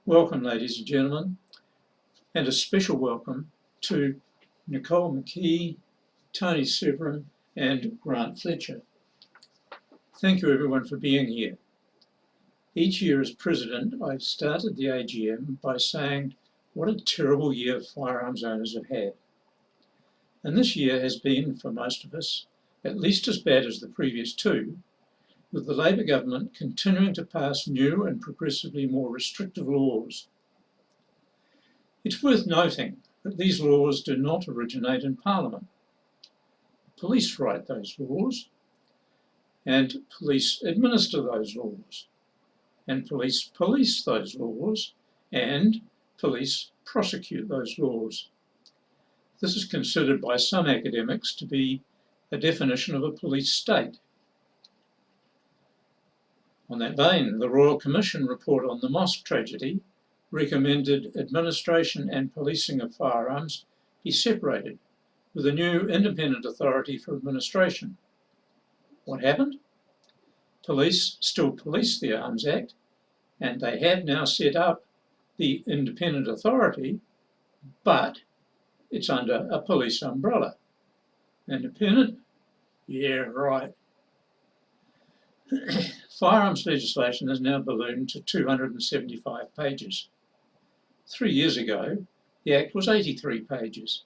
Welcome, ladies and gentlemen, and a special welcome to Nicole McKee, Tony Severin, and Grant Fletcher. Thank you, everyone, for being here. Each year as president, I've started the AGM by saying what a terrible year firearms owners have had. And this year has been, for most of us, at least as bad as the previous two, with the Labor government continuing to pass new and progressively more restrictive laws. It's worth noting that these laws do not originate in Parliament. Police write those laws, and police administer those laws, and police police those laws, and police prosecute those laws. This is considered by some academics to be a definition of a police state. On that vein, the Royal Commission report on the mosque tragedy recommended administration and policing of firearms be separated, with a new independent authority for administration. What happened? Police still police the Arms Act, and they have now set up the independent authority, but it's under a police umbrella. Independent? Yeah, right. Firearms legislation has now ballooned to 275 pages. 3 years ago, the Act was 83 pages.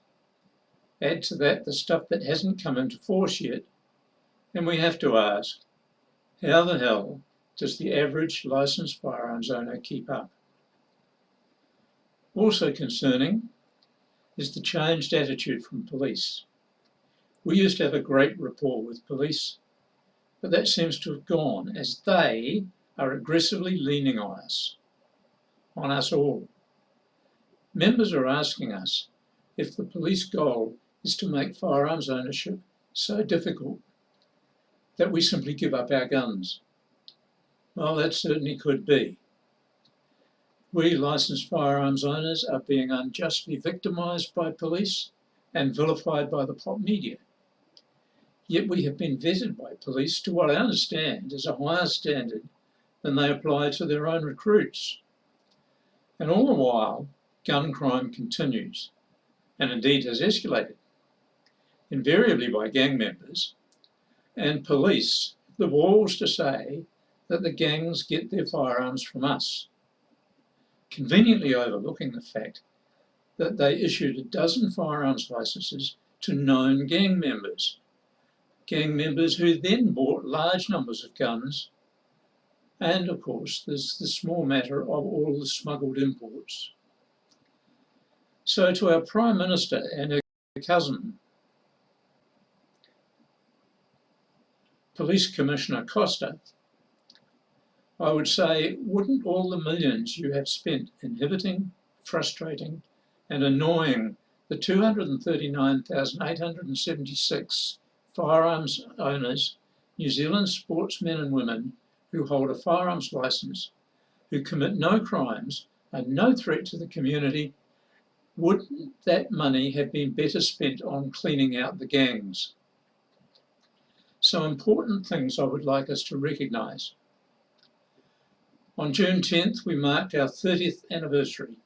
Add to that the stuff that hasn't come into force yet, and we have to ask, how the hell does the average licensed firearms owner keep up? Also concerning is the changed attitude from police. We used to have a great rapport with police, but that seems to have gone as they are aggressively leaning on us all. Members are asking us if the police goal is to make firearms ownership so difficult that we simply give up our guns. Well, that certainly could be. We licensed firearms owners are being unjustly victimised by police and vilified by the pop media. Yet we have been vetted by police to what I understand is a higher standard than they apply to their own recruits. And all the while, gun crime continues, and indeed has escalated, invariably by gang members, and police have the balls to say that the gangs get their firearms from us, conveniently overlooking the fact that they issued a dozen firearms licenses to known gang members who then bought large numbers of guns, and of course there's the small matter of all the smuggled imports. So to our Prime Minister and her cousin, Police Commissioner Costa, I would say, wouldn't all the millions you have spent inhibiting, frustrating and annoying the 239,876 firearms owners, New Zealand sportsmen and women who hold a firearms licence, who commit no crimes, are no threat to the community, wouldn't that money have been better spent on cleaning out the gangs? So important things I would like us to recognise. On June 10th, we marked our 30th anniversary.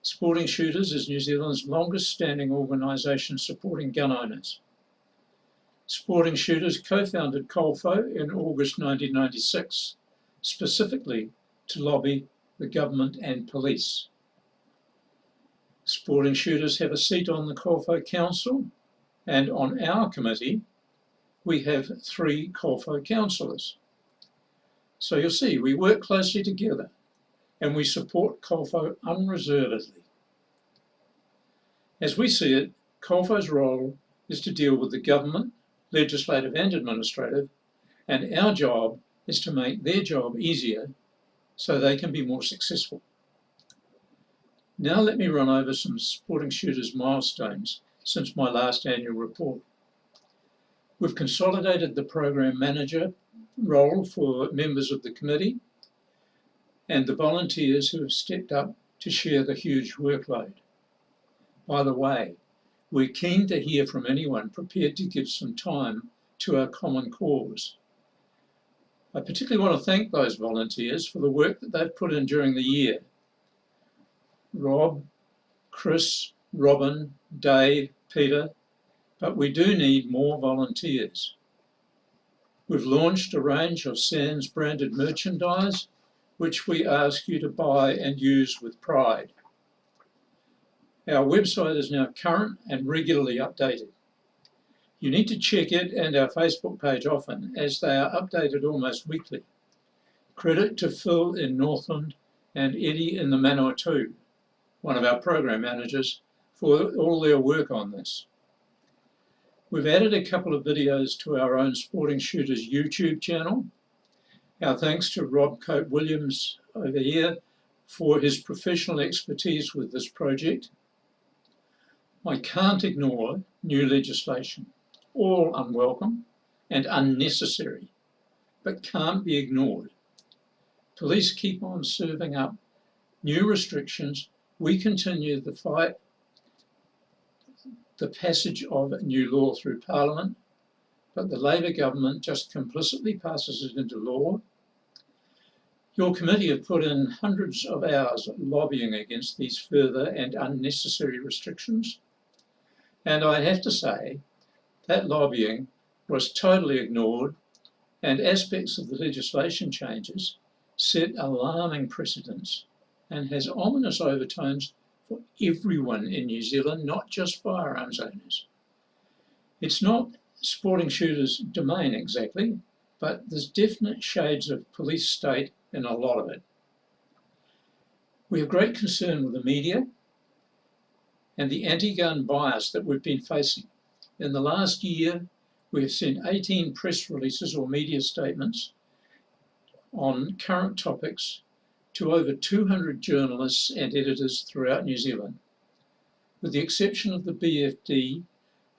Sporting Shooters is New Zealand's longest standing organisation supporting gun owners. Sporting Shooters co-founded COLFO in August 1996, specifically to lobby the government and police. Sporting Shooters have a seat on the COLFO Council, and on our committee, we have 3 COLFO councillors. So you'll see, we work closely together and we support COLFO unreservedly. As we see it, COLFO's role is to deal with the government, legislative and administrative, and our job is to make their job easier so they can be more successful. Now let me run over some Sporting Shooters milestones since my last annual report. We've consolidated the program manager role for members of the committee and the volunteers who have stepped up to share the huge workload. By the way, we're keen to hear from anyone prepared to give some time to our common cause. I particularly want to thank those volunteers for the work that they've put in during the year Rob, Chris, Robin, Dave, Peter, but we do need more volunteers. We've launched a range of SSANZ branded merchandise, which we ask you to buy and use with pride. Our website is now current and regularly updated. You need to check it and our Facebook page often, as they are updated almost weekly. Credit to Phil in Northland and Eddie in the Manawatu, one of our program managers, for all their work on this. We've added a couple of videos to our own Sporting Shooters YouTube channel. Our thanks to Rob Cope-Williams over here for his professional expertise with this project. I can't ignore new legislation, all unwelcome and unnecessary, but can't be ignored. Police keep on serving up new restrictions. We continue the fight, the passage of new law through Parliament, but the Labor government just complicitly passes it into law. Your committee have put in hundreds of hours lobbying against these further and unnecessary restrictions. And I have to say, that lobbying was totally ignored, and aspects of the legislation changes set alarming precedents and has ominous overtones for everyone in New Zealand, not just firearms owners. It's not Sporting Shooters' domain exactly, but there's definite shades of police state in a lot of it. We have great concern with the media and the anti-gun bias that we've been facing. In the last year, we have sent 18 press releases or media statements on current topics to over 200 journalists and editors throughout New Zealand. With the exception of the BFD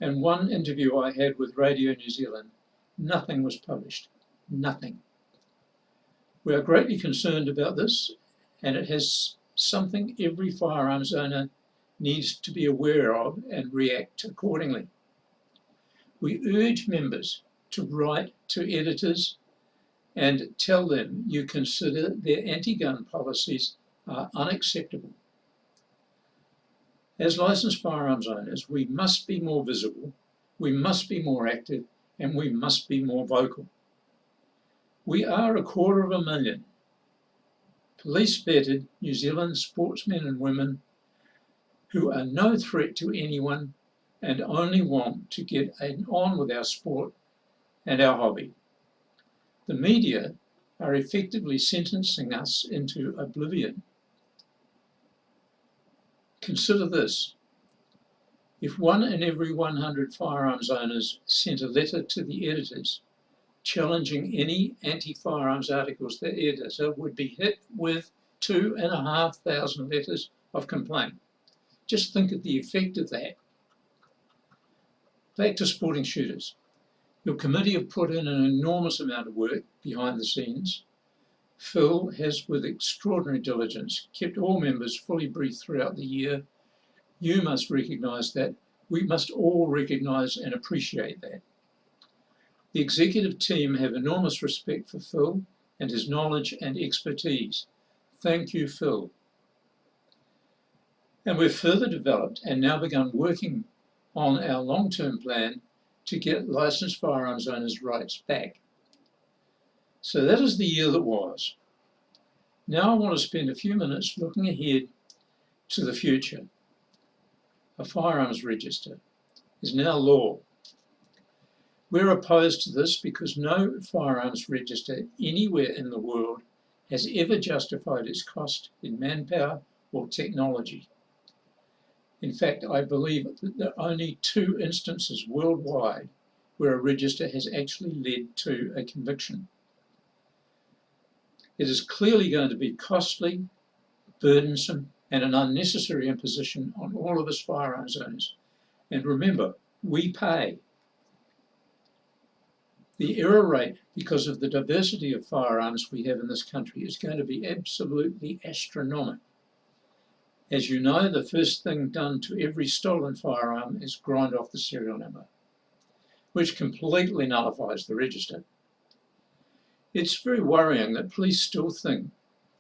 and one interview I had with Radio New Zealand, nothing was published, nothing. We are greatly concerned about this, and it has something every firearms owner needs to be aware of and react accordingly. We urge members to write to editors and tell them you consider their anti-gun policies are unacceptable. As licensed firearms owners, we must be more visible, we must be more active, and we must be more vocal. We are 250,000 police-vetted New Zealand sportsmen and women who are no threat to anyone and only want to get on with our sport and our hobby. The media are effectively sentencing us into oblivion. Consider this. If 1 in every 100 firearms owners sent a letter to the editors challenging any anti-firearms articles, the editor would be hit with 2,500 letters of complaint. Just think of the effect of that. Back to Sporting Shooters. Your committee have put in an enormous amount of work behind the scenes. Phil has, with extraordinary diligence, kept all members fully briefed throughout the year. You must recognise that. We must all recognise and appreciate that. The executive team have enormous respect for Phil and his knowledge and expertise. Thank you, Phil. And we've further developed and now begun working on our long-term plan to get licensed firearms owners' rights back. So that is the year that was. Now I want to spend a few minutes looking ahead to the future. A firearms register is now law. We're opposed to this because no firearms register anywhere in the world has ever justified its cost in manpower or technology. In fact, I believe that there are only 2 instances worldwide where a register has actually led to a conviction. It is clearly going to be costly, burdensome, and an unnecessary imposition on all of us firearms owners. And remember, we pay. The error rate, because of the diversity of firearms we have in this country, is going to be absolutely astronomical. As you know, the first thing done to every stolen firearm is grind off the serial number, which completely nullifies the register. It's very worrying that police still think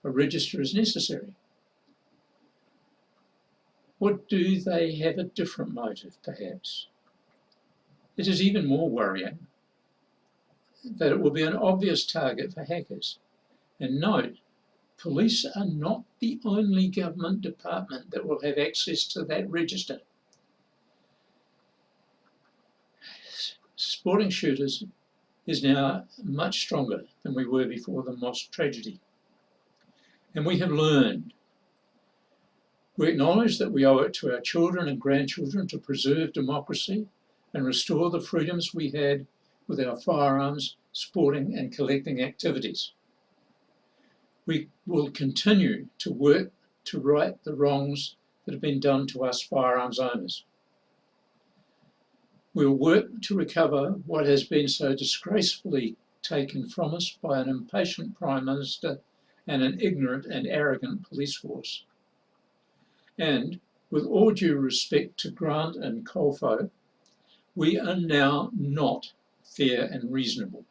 a register is necessary. Or do they have a different motive, perhaps? It is even more worrying that it will be an obvious target for hackers. And note, police are not the only government department that will have access to that register. Sporting shooters is now much stronger than we were before the mosque tragedy. And we have learned. We acknowledge that we owe it to our children and grandchildren to preserve democracy and restore the freedoms we had with our firearms, sporting and collecting activities. We will continue to work to right the wrongs that have been done to us firearms owners. We'll work to recover what has been so disgracefully taken from us by an impatient Prime Minister and an ignorant and arrogant police force. And with all due respect to Grant and Colfo, we are now not fair and reasonable.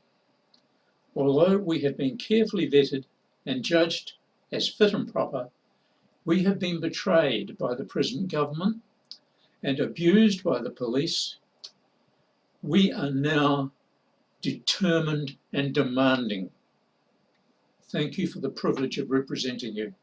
Although we have been carefully vetted and judged as fit and proper, we have been betrayed by the present government and abused by the police. We are now determined and demanding. Thank you for the privilege of representing you.